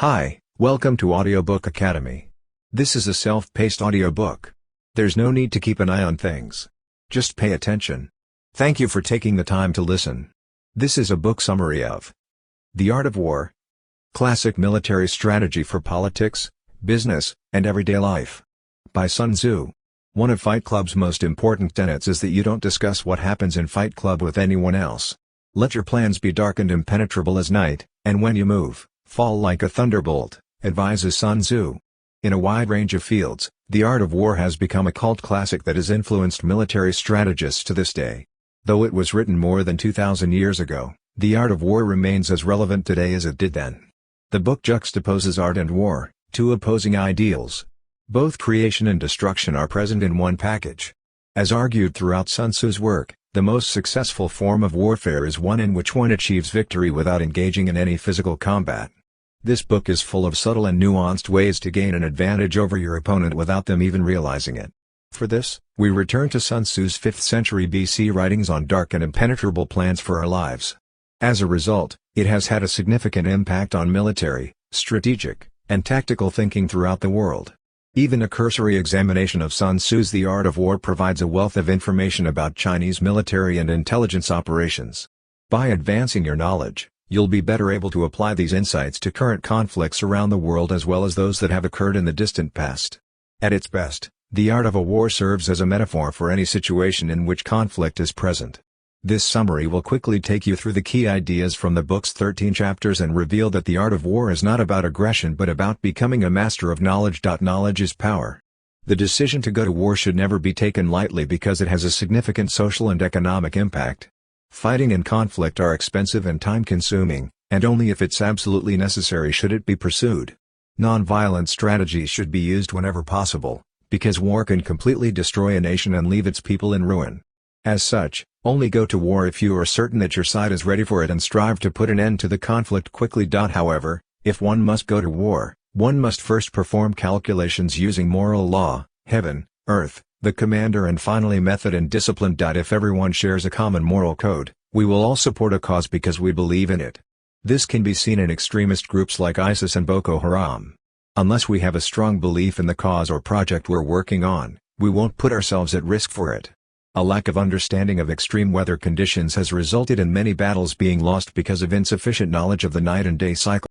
Hi, welcome to Audiobook Academy. This is a self-paced audiobook. There's no need to keep an eye on things. Just pay attention. Thank you for taking the time to listen. This is a book summary of The Art of War. Classic Military Strategy for Politics, Business, and Everyday Life. By Sun Tzu. One of Fight Club's most important tenets is that you don't discuss what happens in Fight Club with anyone else. Let your plans be dark and impenetrable as night, and when you move, fall like a thunderbolt, advises Sun Tzu. In a wide range of fields, The Art of War has become a cult classic that has influenced military strategists to this day. Though it was written more than 2,000 years ago, The Art of War remains as relevant today as it did then. The book juxtaposes art and war, two opposing ideals. Both creation and destruction are present in one package. As argued throughout Sun Tzu's work, the most successful form of warfare is one in which one achieves victory without engaging in any physical combat. This book is full of subtle and nuanced ways to gain an advantage over your opponent without them even realizing it. For this, we return to Sun Tzu's 5th century BC writings on dark and impenetrable plans for our lives. As a result, it has had a significant impact on military, strategic, and tactical thinking throughout the world. Even a cursory examination of Sun Tzu's The Art of War provides a wealth of information about Chinese military and intelligence operations. By advancing your knowledge, you'll be better able to apply these insights to current conflicts around the world as well as those that have occurred in the distant past. At its best, The Art of a War serves as a metaphor for any situation in which conflict is present. This summary will quickly take you through the key ideas from the book's 13 chapters and reveal that the art of war is not about aggression but about becoming a master of knowledge. Knowledge is power. The decision to go to war should never be taken lightly because it has a significant social and economic impact. Fighting and conflict are expensive and time-consuming, and only if it's absolutely necessary should it be pursued. Non-violent strategies should be used whenever possible, because war can completely destroy a nation and leave its people in ruin. As such, only go to war if you are certain that your side is ready for it and strive to put an end to the conflict quickly. However, if one must go to war, one must first perform calculations using moral law, heaven, earth, the commander and finally method and discipline. If everyone shares a common moral code, we will all support a cause because we believe in it. This can be seen in extremist groups like ISIS and Boko Haram. Unless we have a strong belief in the cause or project we're working on, we won't put ourselves at risk for it. A lack of understanding of extreme weather conditions has resulted in many battles being lost because of insufficient knowledge of the night and day cycle.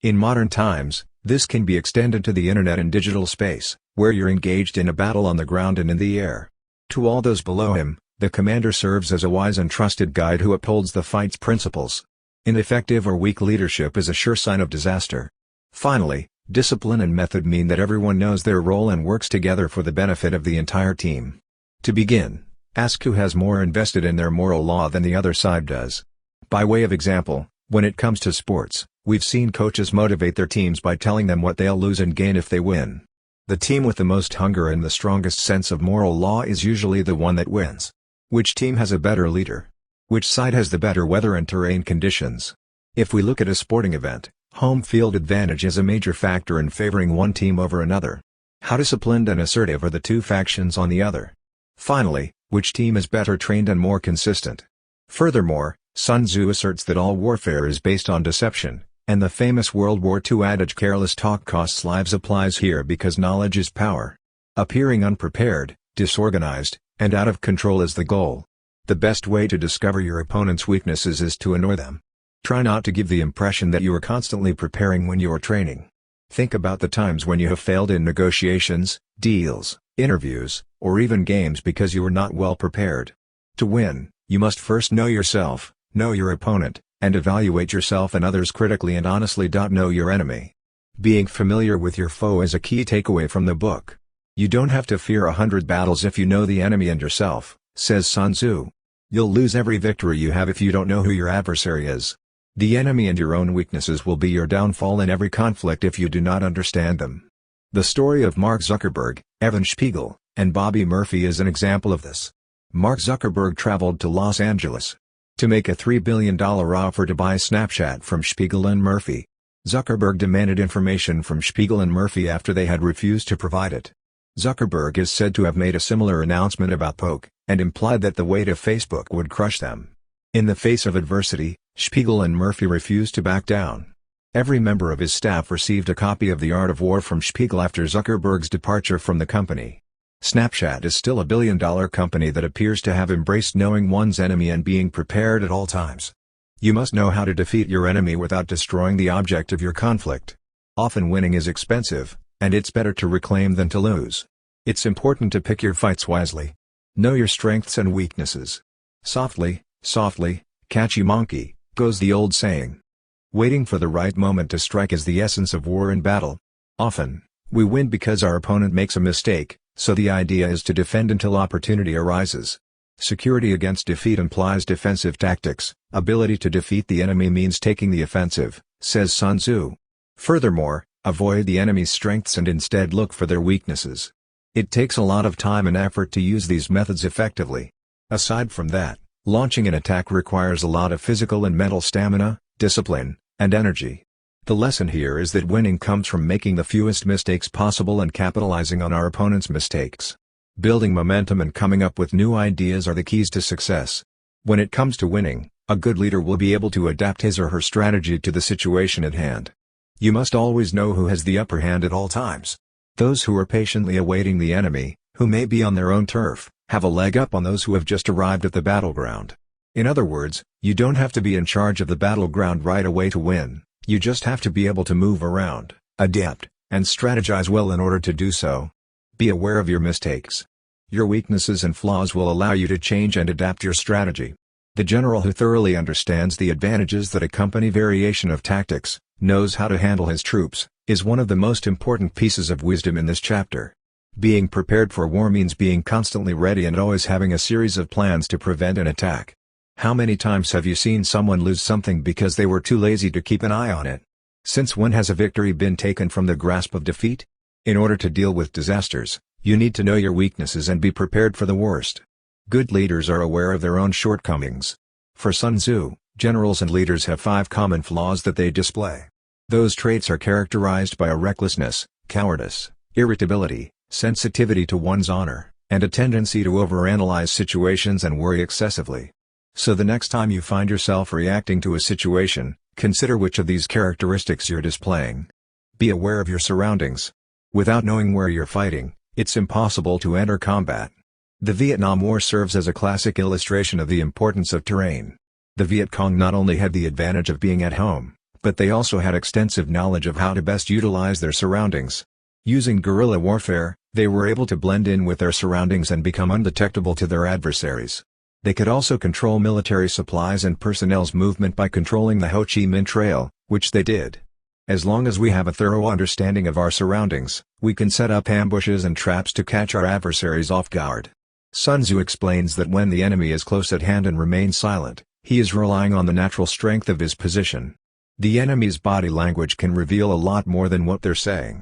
In modern times, this can be extended to the internet and digital space, where you're engaged in a battle on the ground and in the air. To all those below him, the commander serves as a wise and trusted guide who upholds the fight's principles. Ineffective or weak leadership is a sure sign of disaster. Finally, discipline and method mean that everyone knows their role and works together for the benefit of the entire team. To begin, ask who has more invested in their moral law than the other side does. By way of example, when it comes to sports, we've seen coaches motivate their teams by telling them what they'll lose and gain if they win. The team with the most hunger and the strongest sense of moral law is usually the one that wins. Which team has a better leader? Which side has the better weather and terrain conditions? If we look at a sporting event, home field advantage is a major factor in favoring one team over another. How disciplined and assertive are the two factions on the other? Finally, which team is better trained and more consistent? Furthermore, Sun Tzu asserts that all warfare is based on deception, and the famous World War II adage "careless talk costs lives" applies here because knowledge is power. Appearing unprepared, disorganized, and out of control is the goal. The best way to discover your opponent's weaknesses is to annoy them. Try not to give the impression that you are constantly preparing when you are training. Think about the times when you have failed in negotiations, deals, interviews, or even games because you were not well prepared. To win, you must first know yourself, know your opponent, and evaluate yourself and others critically and honestly. Know your enemy. Being familiar with your foe is a key takeaway from the book. You don't have to fear 100 battles if you know the enemy and yourself, says Sun Tzu. You'll lose every victory you have if you don't know who your adversary is. The enemy and your own weaknesses will be your downfall in every conflict if you do not understand them. The story of Mark Zuckerberg, Evan Spiegel, and Bobby Murphy is an example of this. Mark Zuckerberg traveled to Los Angeles to make a $3 billion offer to buy Snapchat from Spiegel and Murphy. Zuckerberg demanded information from Spiegel and Murphy after they had refused to provide it. Zuckerberg is said to have made a similar announcement about Poke, and implied that the weight of Facebook would crush them. In the face of adversity, Spiegel and Murphy refused to back down. Every member of his staff received a copy of The Art of War from Spiegel after Zuckerberg's departure from the company. Snapchat is still a billion-dollar company that appears to have embraced knowing one's enemy and being prepared at all times. You must know how to defeat your enemy without destroying the object of your conflict. Often winning is expensive, and it's better to reclaim than to lose. It's important to pick your fights wisely. Know your strengths and weaknesses. Softly, softly, catchy monkey, goes the old saying. Waiting for the right moment to strike is the essence of war and battle. Often, we win because our opponent makes a mistake, so the idea is to defend until opportunity arises. Security against defeat implies defensive tactics. Ability to defeat the enemy means taking the offensive, says Sun Tzu. Furthermore, avoid the enemy's strengths and instead look for their weaknesses. It takes a lot of time and effort to use these methods effectively. Aside from that, launching an attack requires a lot of physical and mental stamina, discipline, and energy. The lesson here is that winning comes from making the fewest mistakes possible and capitalizing on our opponent's mistakes. Building momentum and coming up with new ideas are the keys to success. When it comes to winning, a good leader will be able to adapt his or her strategy to the situation at hand. You must always know who has the upper hand at all times. Those who are patiently awaiting the enemy, who may be on their own turf, have a leg up on those who have just arrived at the battleground. In other words, you don't have to be in charge of the battleground right away to win, you just have to be able to move around, adapt, and strategize well in order to do so. Be aware of your mistakes. Your weaknesses and flaws will allow you to change and adapt your strategy. The general who thoroughly understands the advantages that accompany variation of tactics, knows how to handle his troops, is one of the most important pieces of wisdom in this chapter. Being prepared for war means being constantly ready and always having a series of plans to prevent an attack. How many times have you seen someone lose something because they were too lazy to keep an eye on it? Since when has a victory been taken from the grasp of defeat? In order to deal with disasters, you need to know your weaknesses and be prepared for the worst. Good leaders are aware of their own shortcomings. For Sun Tzu, generals and leaders have 5 common flaws that they display. Those traits are characterized by a recklessness, cowardice, irritability, sensitivity to one's honor, and a tendency to overanalyze situations and worry excessively. So the next time you find yourself reacting to a situation, consider which of these characteristics you're displaying. Be aware of your surroundings. Without knowing where you're fighting, it's impossible to enter combat. The Vietnam War serves as a classic illustration of the importance of terrain. The Viet Cong not only had the advantage of being at home, but they also had extensive knowledge of how to best utilize their surroundings. Using guerrilla warfare, they were able to blend in with their surroundings and become undetectable to their adversaries. They could also control military supplies and personnel's movement by controlling the Ho Chi Minh Trail, which they did. As long as we have a thorough understanding of our surroundings, we can set up ambushes and traps to catch our adversaries off guard. Sun Tzu explains that when the enemy is close at hand and remains silent, he is relying on the natural strength of his position. The enemy's body language can reveal a lot more than what they're saying.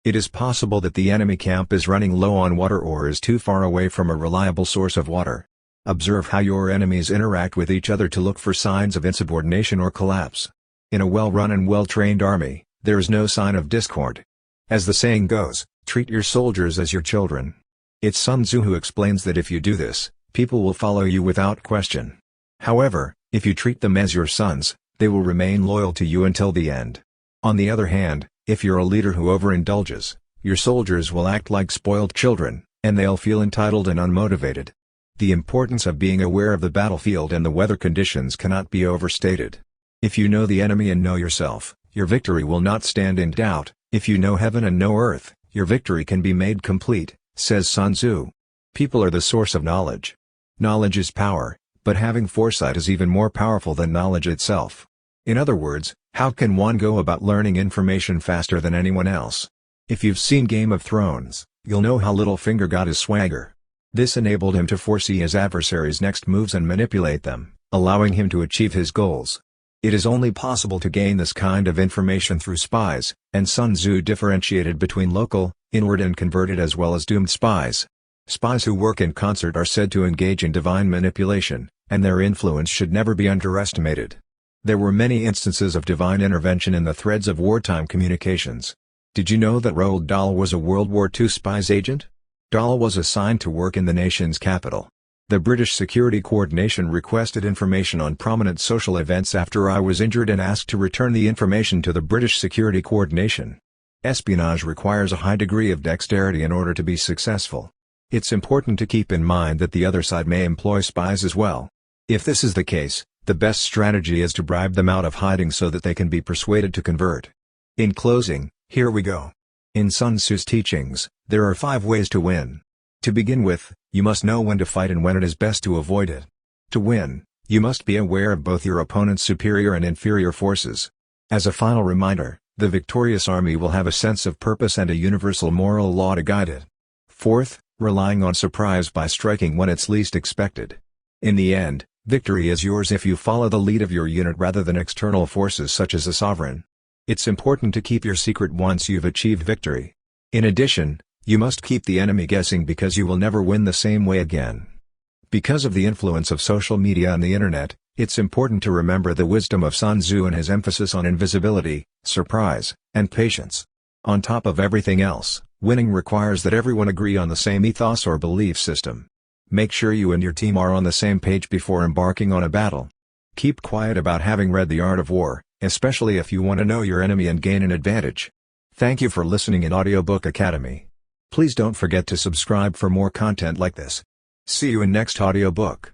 It is possible that the enemy camp is running low on water or is too far away from a reliable source of water. Observe how your enemies interact with each other to look for signs of insubordination or collapse. In a well-run and well-trained army, there is no sign of discord. As the saying goes, treat your soldiers as your children. It's Sun Tzu who explains that if you do this, people will follow you without question. However, if you treat them as your sons, they will remain loyal to you until the end. On the other hand, if you're a leader who overindulges, your soldiers will act like spoiled children, and they'll feel entitled and unmotivated. The importance of being aware of the battlefield and the weather conditions cannot be overstated. If you know the enemy and know yourself, your victory will not stand in doubt. If you know heaven and know earth, your victory can be made complete, says Sun Tzu. People are the source of knowledge. Knowledge is power, but having foresight is even more powerful than knowledge itself. In other words, how can one go about learning information faster than anyone else? If you've seen Game of Thrones, you'll know how Littlefinger got his swagger. This enabled him to foresee his adversaries' next moves and manipulate them, allowing him to achieve his goals. It is only possible to gain this kind of information through spies, and Sun Tzu differentiated between local, inward and converted as well as doomed spies. Spies who work in concert are said to engage in divine manipulation, and their influence should never be underestimated. There were many instances of divine intervention in the threads of wartime communications. Did you know that Roald Dahl was a World War II spy's agent? Dahl was assigned to work in the nation's capital. The British Security Coordination requested information on prominent social events after I was injured and asked to return the information to the British Security Coordination. Espionage requires a high degree of dexterity in order to be successful. It's important to keep in mind that the other side may employ spies as well. If this is the case, the best strategy is to bribe them out of hiding so that they can be persuaded to convert. In closing, here we go. In Sun Tzu's teachings, there are 5 ways to win. To begin with, you must know when to fight and when it is best to avoid it. To win, you must be aware of both your opponent's superior and inferior forces. As a final reminder, the victorious army will have a sense of purpose and a universal moral law to guide it. Fourth, relying on surprise by striking when it's least expected. In the end, victory is yours if you follow the lead of your unit rather than external forces such as a sovereign. It's important to keep your secret once you've achieved victory. In addition, you must keep the enemy guessing because you will never win the same way again. Because of the influence of social media and the internet, it's important to remember the wisdom of Sun Tzu and his emphasis on invisibility, surprise, and patience. On top of everything else, winning requires that everyone agree on the same ethos or belief system. Make sure you and your team are on the same page before embarking on a battle. Keep quiet about having read The Art of War, especially if you want to know your enemy and gain an advantage. Thank you for listening in Audiobook Academy. Please don't forget to subscribe for more content like this. See you in next audiobook.